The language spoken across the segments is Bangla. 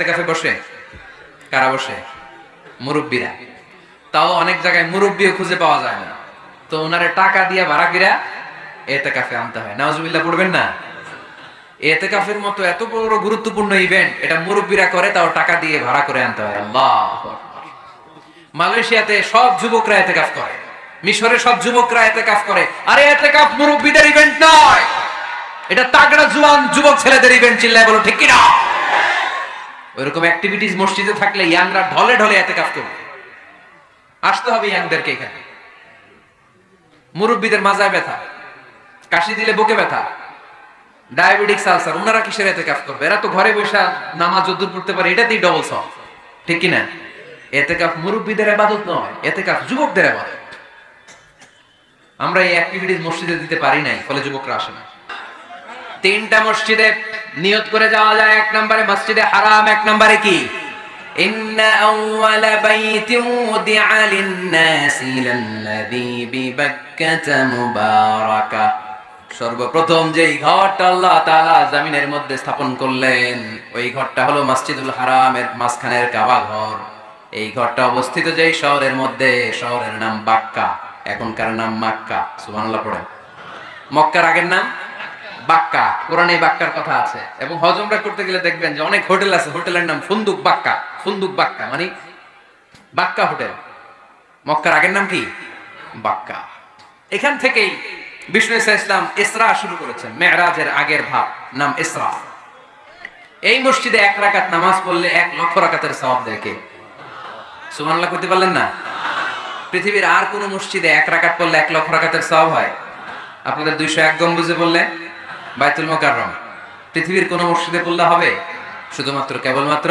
এতেকাফে বসে কারা বসে? মুরব্বীরা। তাও অনেক জায়গায় মুরব্বীও খুঁজে পাওয়া যায় না, তো ওনারে টাকা দিয়ে ভাড়া কিরা এতেকাফে আনতে হয়। নাউজুবিল্লাহ পড়বেন না? এতেকাফের মতো এত বড় গুরুত্বপূর্ণ ইভেন্ট এটা মুরব্বীরা করে, তাও টাকা দিয়ে ভাড়া করে আনতে হয়। আল্লাহু আকবার। মালয়েশিয়াতে সব যুবকরা এতেকাফ করে, মিশরে সব যুবকরা এতেকাফ করে। আরে এতেকাফ মুরব্বীদের ইভেন্ট নয়, এটা তাগড়া জোয়ান যুবক ছেলেদের ইভেন্ট। চিল্লায় বলো ঠিক কিনা? ওইরকম অ্যাক্টিভিটিস মসজিদে থাকলে ইয়াংরা ঢলে ঢলে এতেকাফ করবে। আসতে হবে ইয়াংদেরকে এখানে। মুরব্বীদের মাজায় ব্যথা, কাশি দিলে বুকে ব্যথা, ডায়াবেটিক্স, আলসার, ওনারা কিসের এতেকাফ করবে? এরা তো ঘরে বসে নামাজ যদ্দূর পড়তে পারে, এটাতেই ডবল সব। ঠিক কিনা? এতেকাফ মুরব্বীদের ইবাদত নয়, এতেকাফ যুবকদের ইবাদত। আমরা এই অ্যাক্টিভিটিস মসজিদে দিতে পারি নাই, ফলে যুবকরা আসে না। তিনটা মসজিদে নিয়ত করে যাওয়া যায়। এক নম্বরে মসজিদে হারাম, এক নম্বরে কি? ইন্না আউওয়ালা বাইতিন উদিআ লিন-নাসি লাল্লাযী বিবাক্কাতা মুবারাকা। সর্বপ্রথম যেই ঘরটা আল্লাহ তাআলা জমিনের মধ্যে স্থাপন করলেন, ওই ঘরটা হলো মসজিদুল হারামের মাঝখানের কাবা ঘর। এই ঘরটা অবস্থিত যেই শহরের মধ্যে, শহরের নাম বাক্কা, এখনকার নাম মক্কা। সুবহানাল্লাহ পড়েন। মক্কার আগের নাম বাক্কা। কোরআনে বাক্কার কথা আছে, এবং হজ উমরা করতে গেলে দেখবেন যে অনেক হোটেল আছে, হোটেলের নাম ফুন্দুক বাক্কা। ফুন্দুক বাক্কা মানে বাক্কা হোটেল। মক্কার আগের নাম কি? বাক্কা। এখান থেকেই বিষ্ণু ঈসা ইসলাম ইসরা শুরু করেছেন। মেরাজের আগের ভাব নাম ইসরা। এই মসজিদে 1 রাকাত নামাজ পড়লে 1 লক্ষ রাকাতের সওয়াব দেয় কে? সুবহানাল্লাহ করতে পারলেন না? পৃথিবীর আর কোন মসজিদে 1 রাকাত পড়লে 1 লক্ষ রাকাতের সওয়াব হয়? আপনাদের 201 গম্বুজে বললে বাইতুল মুকাররম, পৃথিবীর কোন মসজিদে পড়লে হবে? শুধুমাত্র কেবলমাত্র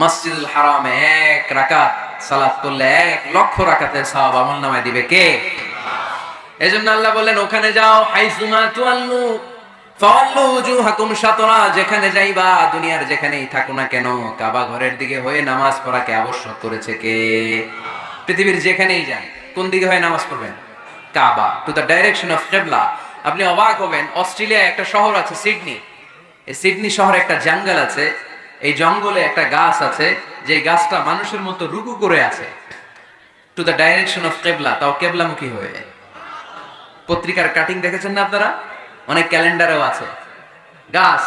মসজিদুল হারামে 1 রাকাত সালাত পড়লে 1 লক্ষ রাকাতের সওয়াব আমলনামায় দিবে কে? এজন্য আল্লাহ বলেন, ওখানে যাও, হাইসুমা তুআল্লু ফাওয়াল্লু ওজুহাকুম শাতরা। যেখানে যাইবা, দুনিয়ার যেখানেই থাকো না কেন, কাবা ঘরের দিকে হয়ে নামাজ পড়াকে আবশ্যক করেছে কে? পৃথিবীর যেখানেই যান, কোন দিকে হয়ে নামাজ পড়বেন? কাবা, টু দ্য ডাইরেকশন অফ কিবলা। আপনি অবাক হবেন, অস্ট্রেলিয়ায় একটা শহর আছে সিডনি। এই সিডনি শহরে একটা জঙ্গল আছে, এই জঙ্গলে একটা গাছ আছে, যে গাছটা মানুষের মতো রুকু করে আছে, টু দ্য ডাইরেকশন অফ কিবলা, তাও কিবলামুখী হয়ে। পত্রিকার কাটিং দেখেছেন না আপনারা? অনেক ক্যালেন্ডারেও আছে। গাছ,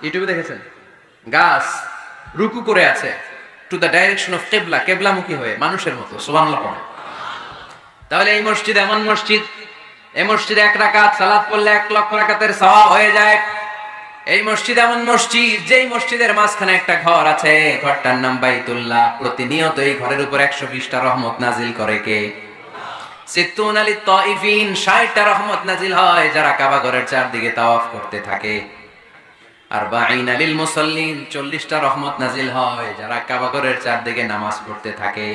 ইউটিউবে দেখেছেন, গাছ রুকু করে আছে টু দ্য ডাইরেকশন অফ কিবলা, কিবলামুখী হয়ে, মানুষের মতো। সুবহানাল্লাহ পড়ে। তাহলে এই মসজিদ এমন মসজিদ, এই মসজিদে 1 রাকাত সালাত পড়লে 1 লক্ষ রাকাতের সওয়াব হয়ে যায়। এই মসজিদ এমন মসজিদ, যেই মসজিদের মাঝখানে একটা ঘর আছে, ঘরটার নাম বাইতুল্লাহ। প্রতিনিয়ত এই ঘরের উপর 120টা রহমত নাজিল করে কে? সিত্তুন আলী তাইফিন, 60টা রহমত নাজিল হয় যারা কাবা ঘরের চারদিকে তাওয়াফ করতে থাকে। আর বাঈন আলিল মুসাল্লিন, 40টা রহমত নাজিল হয় যারা কাবা ঘরের চারদিকে নামাজ পড়তে থাকে।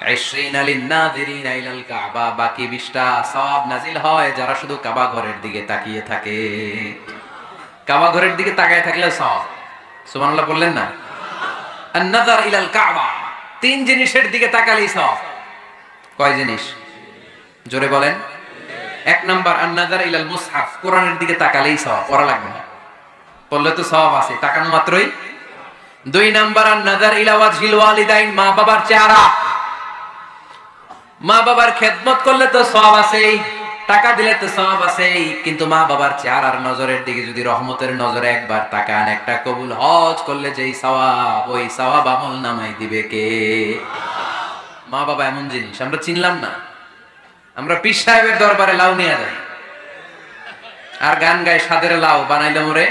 20 আলিন নাযিরিনা ইলাল কাবা, বাকি 20টা সওয়াব নাজিল হয় যারা শুধু কাবা ঘরের দিকে তাকিয়ে থাকে। কাবা ঘরের দিকে তাকিয়ে থাকলে সওয়াব। সুবহানাল্লাহ বললেন না? আন-নাযার ইলাল কাবা, 3 জিনিসের দিকে তাকালেই সওয়াব। কয় জিনিস? জোরে বলেন। 1 নাম্বার আন-নাযার ইলাল মুসহাফ, কোরআনের দিকে তাকালেই সওয়াব, পড়া লাগবে না, পড়লে তো সওয়াব আছে, তাকানো মাত্রই। 2 নাম্বার আন-নাযার ইলা ওয়াজহিল ওয়ালিদাইন, মা বাবার চেহারা। মা বাবার খেদমত করলে তো সওয়াব আছেই, টাকা দিলে তো সওয়াব আছেই, কিন্তু মা বাবার চেহারার নজরের দিকে যদি রহমতের নজরে একবার তাকান, একটা কবুল হজ করলে যেই সওয়াব, ওই সওয়াব আমলনামায় দিবে কে? মা বাবা এমন জিনিস আমরা চিনলাম না। আমরা পীর সাহেবের দরবারে লাউ নিয়ে যাই আর গান গাই, সাদের লাউ বানাইলাম ওরে,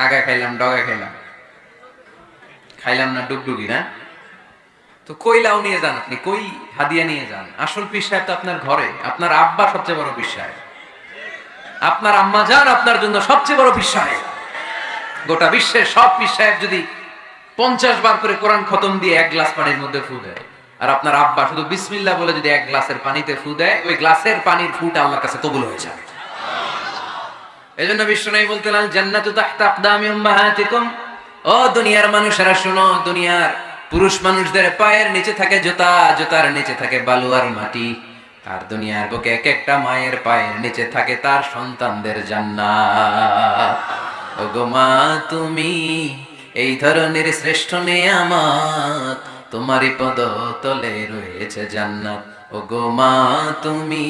আগা খাইলাম, ডগা খাইলাম, খাইলাম না ডুগডুগি না। তো কই লাউ নিয়ে যান আপনি, কই হাদিয়া নিয়ে যান? আসল পীর সাহেব তো আপনার ঘরে। আপনার আব্বা সবচেয়ে বড় পীর সাহেব, আপনার আম্মা জান আপনার জন্য সবচেয়ে বড় পীর সাহেব। গোটা বিশ্বের সব পীর সাহেব যদি 50 বার করে কোরআন খতম দিয়ে 1 গ্লাস পানির মধ্যে ফু দেয়, আর আপনার আব্বা শুধু বিসমিল্লাহ বলে যদি 1 গ্লাসের পানিতে ফু দেয়, ওই গ্লাসের পানির ফুটা আল্লাহর কাছে কবুল হয়ে যাবে। এজন্য বিশ্বনবী বলতেন, আল জান্নাতু তাহতা আকদামি উম্মাহাতিকুম। ও দুনিয়ার মানুষেরা শোনো, দুনিয়ার পুরুষ মানুষদের পায়ের নিচে থাকে জুতা, জুতার নিচে থাকে বালু আর মাটি। আর দুনিয়ার বুকে এক একটা মায়ের পায়ের নিচে থাকে তার সন্তানদের জান্নাত। ওগো মা তুমি এই ধরনের শ্রেষ্ঠ নিয়ামত তোমারই পদ তলে রয়েছে জান্নাত। ও গো মা তুমি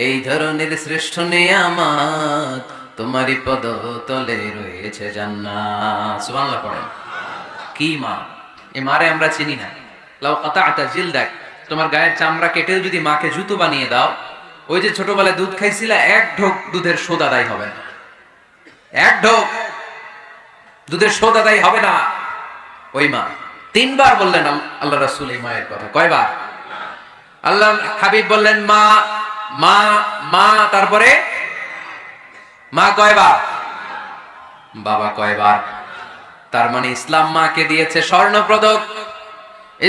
এই ধরনের শ্রেষ্ঠ নিয়ামত তোমারই পদ তলে রয়েছে জান্নাত। সুবহানাল্লাহ পড়েন। কি মা? এই মারে আমরা চিনি না। লাউ কাতাআতা জিলদাক, তোমার গায়ের চামড়া কেটেও যদি মাকে জুতো বানিয়ে দাও, ওই যে ছোটবেলায় দুধ খাইছিলা, এক ঢোক দুধের শোধ আদায় হবে না। এক ঢোক দুধের শোধ আদায় হবে না। ওই মা। তিনবার বললেন আল্লাহ রাসূল এই মায়ের কথা। কয়বার? আল্লাহ হাবিব বললেন মা মা মা, তারপরে মা কয়বার? বাবা কয়বার? তার মানে ইসলাম মাকে দিয়েছে স্বর্ণ পদক,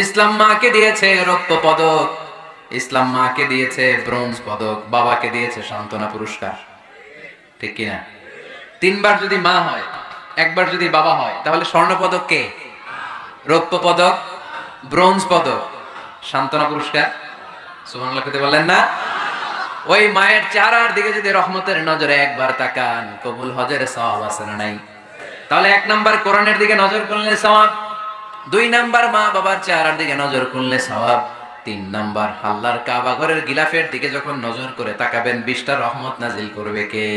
ইসলাম মাকে দিয়েছে রৌপ্য পদক, ইসলাম মাকে দিয়েছে ব্রোঞ্জ পদক, বাবাকে দিয়েছে সান্ত্বনা পুরস্কার। ঠিক কিনা? তিনবার যদি মা হয়, একবার যদি বাবা হয়, তাহলে স্বর্ণ পদক কে? রৌপ্য পদক, ব্রোঞ্জ পদক, সান্ত্বনা পুরস্কার। সুবহানাল্লাহ কইতে বললেন না? ওই মায়ের চেহারার দিকে যদি রহমতের নজরে একবার তাকান, কবুল হজের সওয়াব আছে না নাই? তাহলে এক নাম্বার কোরআনের দিকে নজর করলে সওয়াব, দুই নাম্বার মা বাবার চেহারার দিকে নজর করলে সওয়াব, তিন নাম্বার আল্লাহর কাবা ঘরের গিলাফের দিকে যখন নজর করে তাকাবেন 20টা রহমত নাজিল করবে কে?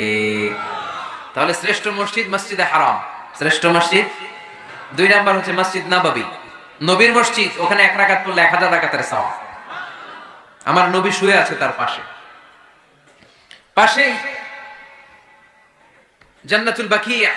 তাহলে শ্রেষ্ঠ মসজিদ মসজিদে হারাম, শ্রেষ্ঠ মসজিদ। দুই নাম্বার হচ্ছে মসজিদ নববী, নবীর মসজিদ, ওখানে 1 রাকাত পড়লে 1000 রাকাতের সওয়াব। আমার নবী শুয়ে আছে তার পাশে, পাশেই জান্নাতুল বাকিয়া।